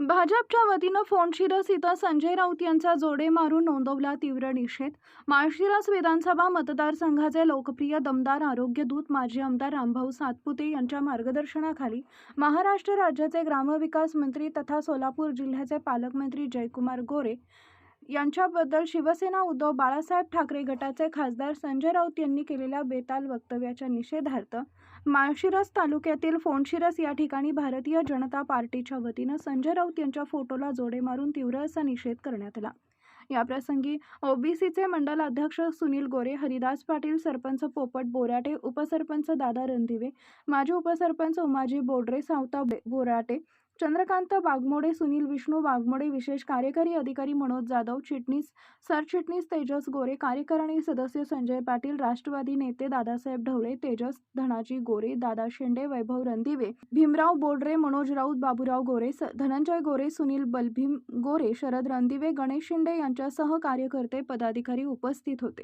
भाजपच्या वतीनं फोंडशिरस इथं संजय राऊत यांचा जोडे मारून नोंदवला तीव्र निषेध. माळशिरस विधानसभा मतदारसंघाचे लोकप्रिय दमदार आरोग्यदूत माजी आमदार रामभाऊ सातपुते यांच्या मार्गदर्शनाखाली महाराष्ट्र राज्याचे ग्रामविकास मंत्री तथा सोलापूर जिल्ह्याचे पालकमंत्री जयकुमार गोरे यांच्याबद्दल शिवसेना उद्धव बाळासाहेब ठाकरे गटाचे खासदार संजय राऊत यांनी केलेल्या बेताल वक्तव्याच्या निषेधार्थ माळशिरस तालुक्यातील फोंडशिरस या ठिकाणी भारतीय जनता पार्टीच्या वतीनं संजय राऊत यांच्या फोटोला जोडे मारून तीव्र असा निषेध करण्यात आला. याप्रसंगी ओबीसीचे मंडल अध्यक्ष सुनील गोरे, हरिदास पाटील, सरपंच पोपट बोराटे, उपसरपंच दादा रणदिवे, माजी उपसरपंच उमाजी बोडरे, सावता बोराटे, चंद्रकांत वाघमोडे, सुनील विष्णू वाघमोडे, विशेष कार्यकारी अधिकारी मनोज जाधव, चिटणीस सरचिटणीस तेजस गोरे, कार्यकारिणी सदस्य संजय पाटील, राष्ट्रवादी नेते दादासाहेब ढवळे, तेजस धनाजी गोरे, दादा शेंडे, वैभव रणदिवे, भीमराव बोडरे, मनोज राऊत, बाबूराव गोरे, धनंजय गोरे, सुनील बलभीम गोरे, शरद रणदिवे, गणेश शिंदे यांच्यासह कार्यकर्ते पदाधिकारी उपस्थित होते.